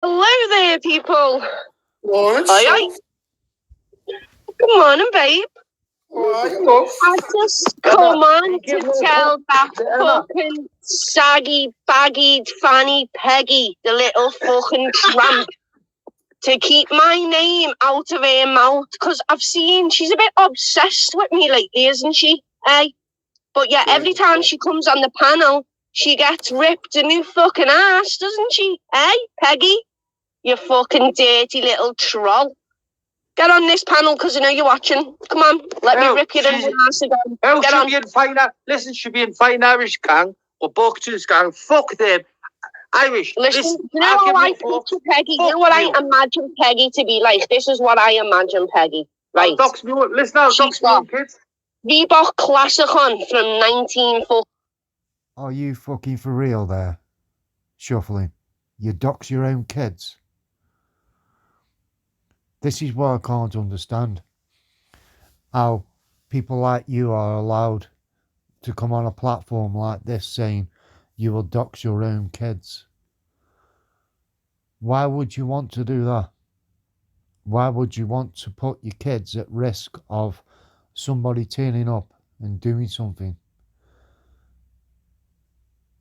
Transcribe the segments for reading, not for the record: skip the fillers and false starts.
Hello there, people. Morning, Aye. Good morning, babe. I just come on to tell that fucking saggy, baggy, fanny Peggy, the little fucking tramp, to keep my name out of her mouth, because I've seen she's a bit obsessed with me lately, isn't she? Eh? But yeah, every time she comes on the panel, she gets ripped a new fucking ass, doesn't she? Eh, Peggy? You fucking dirty little troll. Get on this panel because I know you're watching. Come on, let me rip you in the ass again. Oh, she'll be in fine. Listen, she'll be in fine Irish gang or Buckton's gang. Fuck them. Irish. Listen, you know how I picture Peggy? You know what I imagine Peggy to be like? This is what I imagine Peggy. Right. Listen now, Dox me, kids. Reebok Classic on from 1940. Are you fucking for real there? Shuffling. You dox your own kids. This is what I can't understand. How people like you are allowed to come on a platform like this saying you will dox your own kids. Why would you want to do that? Why would you want to put your kids at risk of somebody turning up and doing something?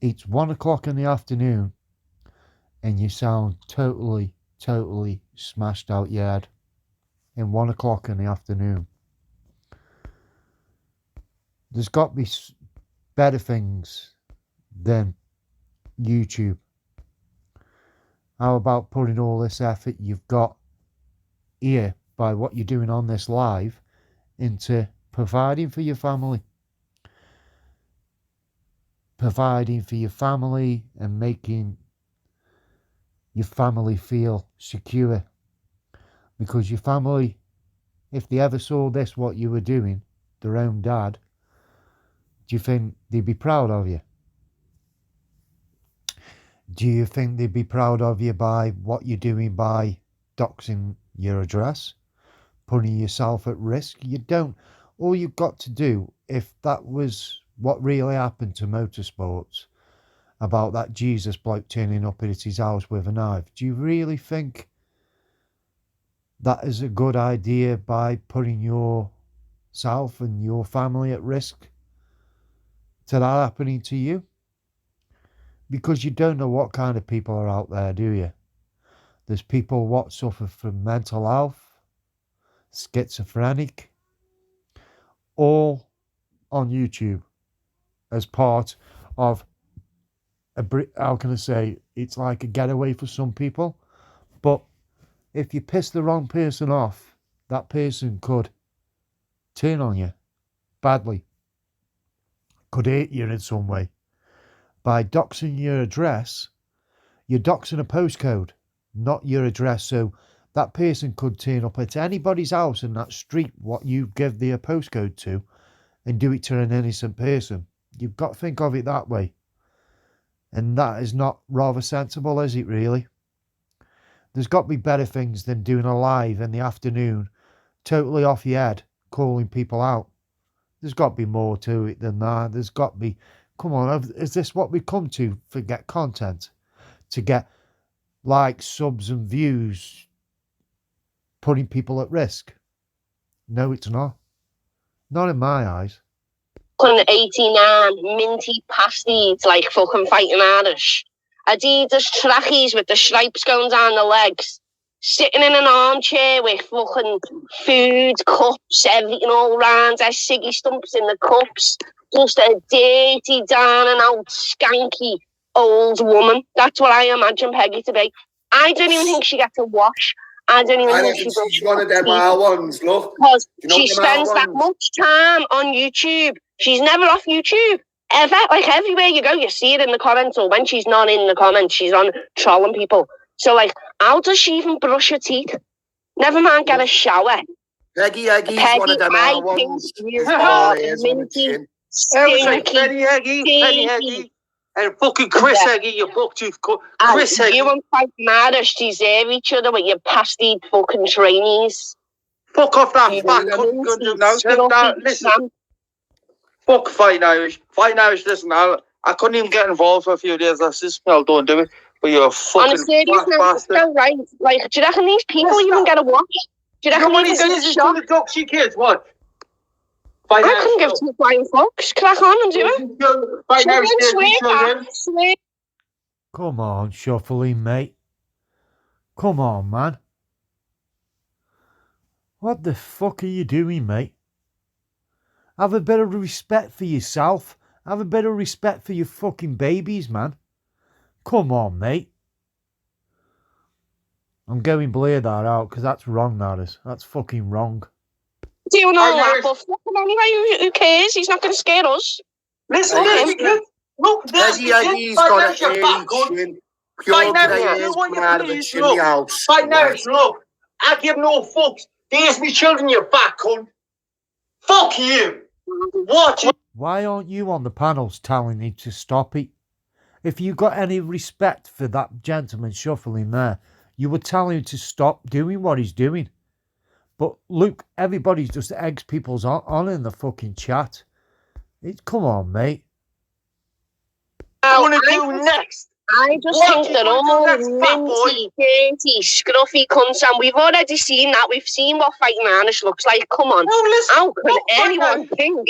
It's 1 o'clock in the afternoon and you sound totally smashed out your head in 1 o'clock in the afternoon. There's got to be better things than YouTube. How about putting all this effort you've got here by what you're doing on this live into providing for your family? Providing for your family and making your family feel secure. Because your family, if they ever saw this, what you were doing, their own dad, do you think they'd be proud of you? Do you think they'd be proud of you by what you're doing by doxing your address, putting yourself at risk? You don't. All you've got to do, if that was what really happened to motorsports, about that Jesus bloke turning up at his house with a knife, do you really think that is a good idea by putting yourself and your family at risk to that happening to you? Because you don't know what kind of people are out there, do you? There's people what suffer from mental health, schizophrenic, all on YouTube as part of how can I say, it's like a getaway for some people. But if you piss the wrong person off, that person could turn on you badly, could hurt you in some way. By doxing your address, you're doxing a postcode, not your address. So that person could turn up at anybody's house in that street what you give their postcode to and do it to an innocent person. You've got to think of it that way. And that is not rather sensible, is it really? There's got to be better things than doing a live in the afternoon, totally off your head, calling people out. There's got to be more to it than that. There's got to be, come on, is this what we come to for get content? To get likes, subs and views, putting people at risk? No, it's not. Not in my eyes. 89 minty pasties like fucking fighting Irish. Adidas trackies with the stripes going down the legs. Sitting in an armchair with fucking food, cups, everything all round. There's ciggy stumps in the cups. Just a dirty, down and out, skanky old woman. That's what I imagine Peggy to be. I don't even think she gets a wash. I don't even think she's one of them R ones, look. Because she spends that much time on YouTube. She's never off YouTube. Ever. Like, everywhere you go, you see it in the comments, or when she's not in the comments, she's on trolling people. So, like, how does she even brush her teeth? Never mind get a shower. Peggy's one of them R ones. You are minty, stinky, Peggy. And fucking Chris Eggy, you bucktooth Chris Eggy. You and Frank Marish deserve each other with your pasty fucking trainees. Fuck off that fat cunt. Now, listen. Fuck Fighting Irish. Fighting Irish, listen, I couldn't even get involved for a few days. That's just well done, do it. But you're a fucking On a serious fat note, it's bastard. so right. Like, do you reckon these people even get a watch? Do you You know reckon what they he even go says to he's shop? going to Doxing kids? What? I couldn't give two flying fucks. Crack on and do it. Right now, Children swear children. back. Swear. Come on, shuffling, mate. Come on, man. What the fuck are you doing, mate? Have a bit of respect for yourself. Have a bit of respect for your fucking babies, man. Come on, mate. I'm going blur that out because that's wrong, that is. That's fucking wrong. Doing all that, but fuck him anyway. Who cares? He's not going to scare us. Listen, look, Peggy Aggy's got an early chin. Pure grey hairs coming out of the chimney house. Right now, look, I give no fucks. There's me children, you fat cunt. Fuck you. Watch it. Why aren't you on the panels telling him to stop it? If you got any respect for that gentleman shuffling there, you would tell him to stop doing what he's doing. But look, everybody's just eggs people's on in the fucking chat. Come on, mate. What are you going to do next? I just think they're all minty, dirty, scruffy cunts, and we've already seen that. We've seen what fighting Irish looks like. Come on. How can anyone think?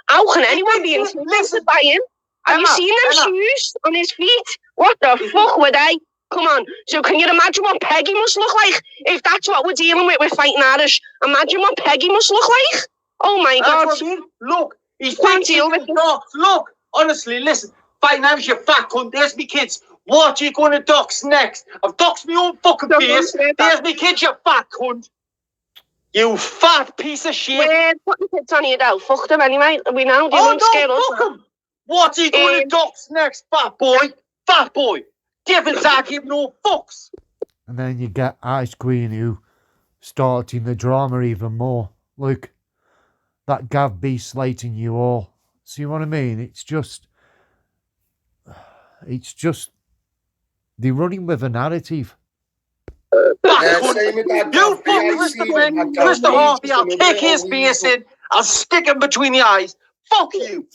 How can anyone be intimidated by him? Have you seen them shoes on his feet? What the fuck were they? Come on. So can you imagine what Peggy must look like? If that's what we're dealing with fighting Irish, imagine what Peggy must look like. Oh my God. Look, he's can't deal with it. Look, honestly, listen. Fighting Irish, you fat cunt. There's me kids. What are you going to dox next? I've doxed my own fucking face. There's me kids, you fat cunt. You fat piece of shit. We're putting kids on you now. Fuck them anyway. We know they won't scare us. Fuck them. What are you going to dox next, fat boy? Fat boy. Devils, I give no fucks. And then you get Ice Queen who starting the drama even more. Look, that Gav B slating you all. See what I mean? It's just they're running with a narrative. You fucking Mr. Harvey, I'll take his face in. I'll stick him between the eyes. Fuck you.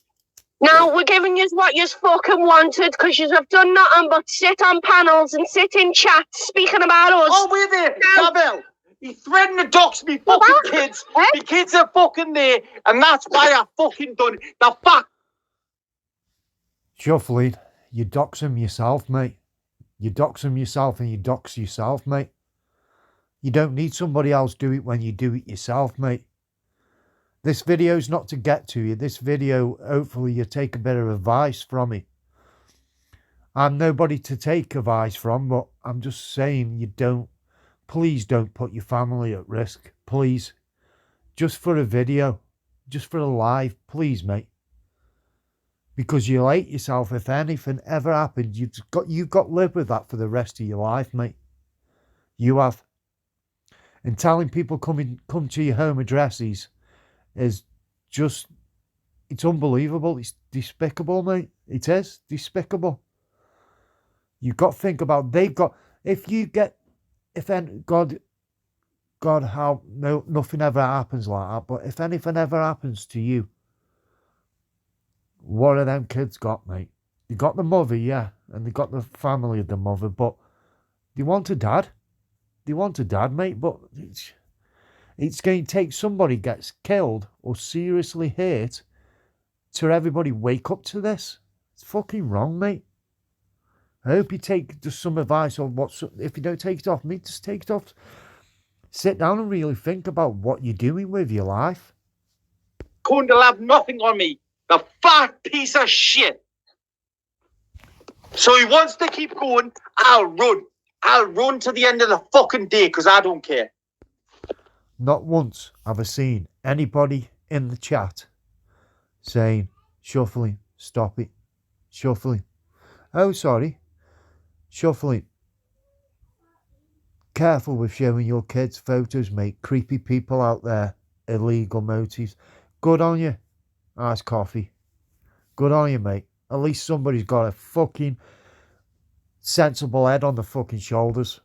Now we're giving you what you fucking wanted because you have done nothing but sit on panels and sit in chats speaking about us. Oh, wait there, Gabriel. He threatened to dox me fucking kids. My kids are fucking there, and that's why I fucking done it. The fuck. Shuffling, you dox him yourself, mate. You dox him yourself and you dox yourself, mate. You don't need somebody else do it when you do it yourself, mate. This video's not to get to you. This video, hopefully you take a bit of advice from it. I'm nobody to take advice from, but I'm just saying please don't put your family at risk. Please. Just for a video. Just for a live. Please, mate. Because you'll hate yourself if anything ever happened. You've got to live with that for the rest of your life, mate. You have. And telling people come to your home addresses is just, it's unbelievable. It's despicable, mate. It is despicable. You've got to think about, God, how, no, nothing ever happens like that, but if anything ever happens to you, what have them kids got, mate? They got the mother, yeah, and they got the family of the mother, but they want a dad. They want a dad, mate, but it's going to take somebody gets killed or seriously hurt to everybody wake up to this. It's fucking wrong, mate. I hope you take just some advice on if you don't take it off me, just take it off. Sit down and really think about what you're doing with your life. Couldn't have nothing on me. The fat piece of shit. So he wants to keep going. I'll run. I'll run to the end of the fucking day because I don't care. Not once have I seen anybody in the chat saying, shuffling, stop it, shuffling. Oh, sorry, shuffling. Careful with showing your kids photos, mate. Creepy people out there, illegal motives. Good on you. Nice coffee. Good on you, mate. At least somebody's got a fucking sensible head on the fucking shoulders.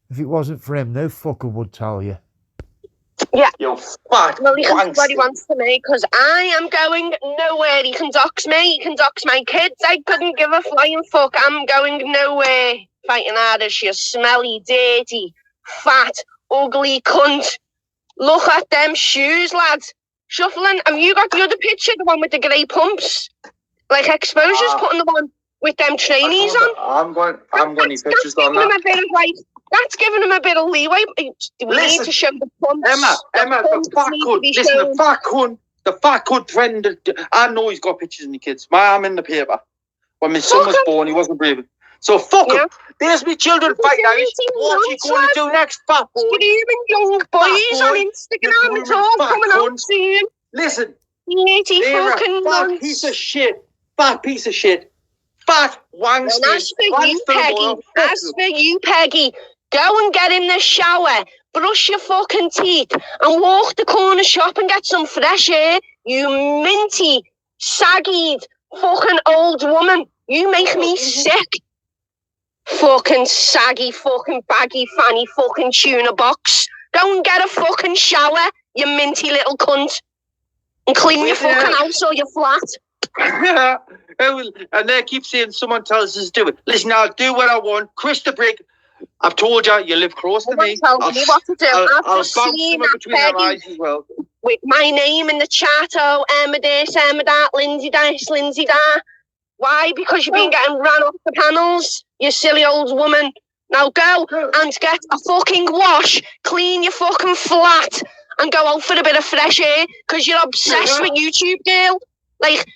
If it wasn't for him, no fucker would tell you. Yeah. You fat Well, he can do what he wankster. wants to me, because I am going nowhere. He can dox me, he can dox my kids. I couldn't give a flying fuck. I'm going nowhere. Fighting Irish, you smelly, dirty, fat, ugly cunt. Look at them shoes, lads. Shuffling. Have you got the other picture, the one with the grey pumps? Like Exposure's putting the one with them trainees on. I'm going to need pictures on Him that. a bit of, like, that's giving him a bit of leeway. We need to show the pumps. Emma, the fat cunt. Listen, the fat cunt friend. I know he's got pictures of my kids. I'm in the paper. When my son was born, he wasn't breathing. So fuck him. There's me children fighting out. What are you going to do next, fat boy? Screaming young boys on Instagram. It's all coming out soon. Listen. Fucking fat piece of shit. Fat piece of shit. Fat wankster. And as for you, Peggy, go and get in the shower, brush your fucking teeth, and walk the corner shop and get some fresh air. You minty, saggy, fucking old woman. You make me sick. Fucking saggy, fucking baggy, fanny, fucking tuna box. Go and get a fucking shower, you minty little cunt. And clean your fucking house or your flat. And they keep saying someone tells us to do it. Listen, I'll do what I want. Chris the Brick, I've told you, you live close to me. Tell me what to do. I'll bounce between our eyes as well. With my name in the chat, oh, Emma this, Emma that, Lindsay this, Lindsay that. Why? Because you've been getting ran off the panels, you silly old woman. Now go and get a fucking wash, clean your fucking flat, and go out for a bit of fresh air, because you're obsessed with YouTube, girl. Like,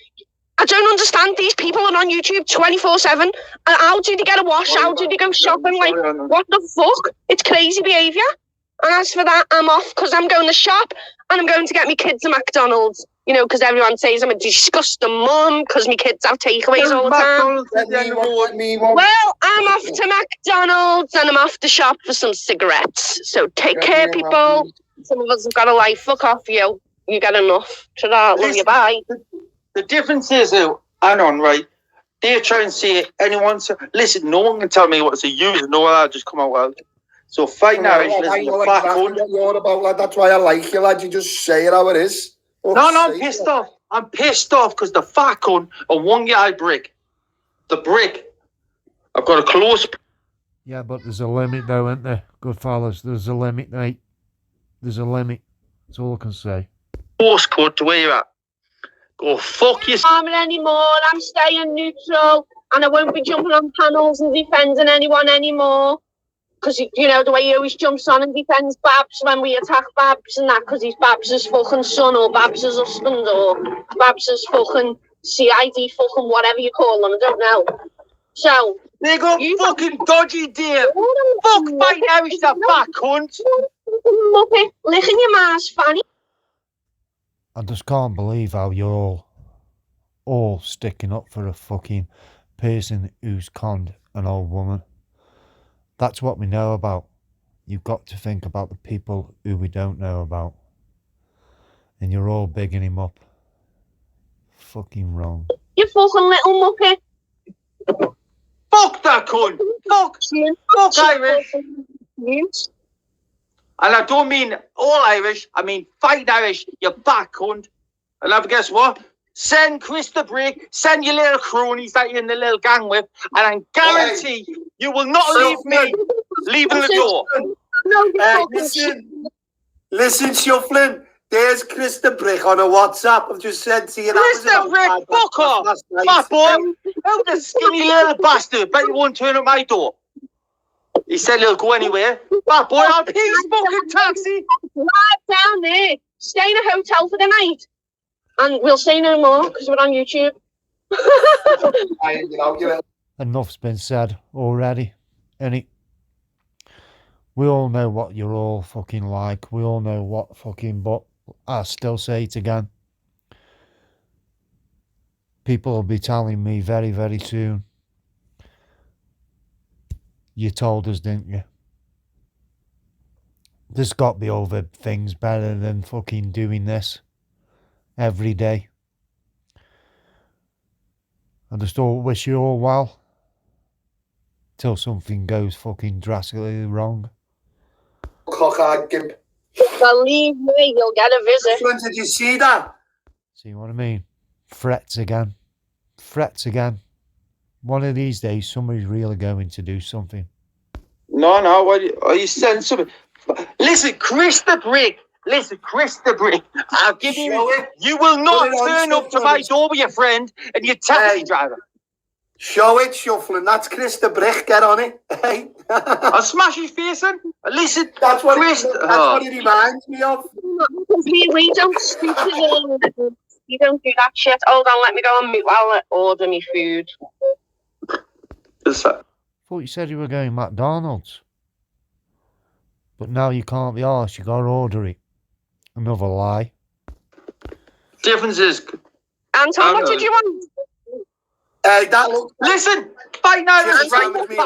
I don't understand. These people are on YouTube 24/7. And how do they get a wash? How do they go shopping? Like, what the fuck? It's crazy behaviour. And as for that, I'm off, because I'm going to shop and I'm going to get my kids a McDonald's. You know, because everyone says I'm a disgusting mum because my kids have takeaways all the time. Well, I'm off to McDonald's and I'm off to shop for some cigarettes. So take care, people. Some of us have got a life. Fuck off, you. You get enough. Ta-da. Love you. Bye. The difference is, Anon, right? They're trying to say anyone. Listen, no one can tell me what to say. You know, I'll just come out well. So fight now. I know exactly what you're about, lad. That's why I like you, lad. You just say it how it is. No, I'm pissed off. I'm pissed off because the fat cunt and one guy brick. The brick. I've got a close. Yeah, but there's a limit though, isn't there? Good fellas, there's a limit, mate. There's a limit. That's all I can say. Close cut to where you're at. Go fuck yourself. Anymore. I'm staying neutral and I won't be jumping on panels and defending anyone anymore. Because, you know, the way he always jumps on and defends Babs when we attack Babs and that, because he's Babs' fucking son or Babs' husband or Babs' fucking CID fucking whatever you call them, I don't know. So... They got fucking dodgy, dear. Fuck my Irish, that fat cunt. Muppet, licking your ma's fanny. I just can't believe how you're all sticking up for a fucking person who's conned an old woman. That's what we know about. You've got to think about the people who we don't know about. And you're all bigging him up. Fucking wrong. You fucking little muppet. Fuck that cunt. Fuck Irish. And I don't mean all Irish. I mean fight Irish, you fat cunt. And I guess what? Send Chris the Brick, send your little cronies that you're in the little gang with, and I guarantee you will not leave me leaving the door. Listen, Shufflin, there's Chris the Brick on a WhatsApp. I've just sent to you. Chris the Brick, fuck off. Fat boy, how the skinny little bastard, bet you won't turn up my door. He said he'll go anywhere. Fat boy, I'll pay his fucking taxi. Right down there. Stay in a hotel for the night. And we'll say no more because we're on YouTube. Enough's been said already. We all know what you're all fucking like. We all know what fucking, but I still say it again. People will be telling me very, very soon. You told us, didn't you? There's got to be other things better than fucking doing this every day. I just all wish you all well till something goes fucking drastically wrong. Cockeyed gimp. Believe me, you'll get a visit. When did you see that? See what I mean? Frets again. Frets again. One of these days, somebody's really going to do something. No, what are you saying something? Listen, Chris the Brick. I'll give you. You will not turn up to my door with your friend and your taxi driver. Show it, shuffling. That's Chris the Brick. Get on it. Hey. I'll smash his face in. Listen, That's what Chris. That's what he reminds me of. We don't speak to them. We don't do that shit. Hold on, let me go on mute while I order me food. Thought you said you were going McDonald's. But now you can't be arsed. You got to order it. Another lie. Difference is... Anton, what did you want? That looks... Listen! Fight now! Just right with me,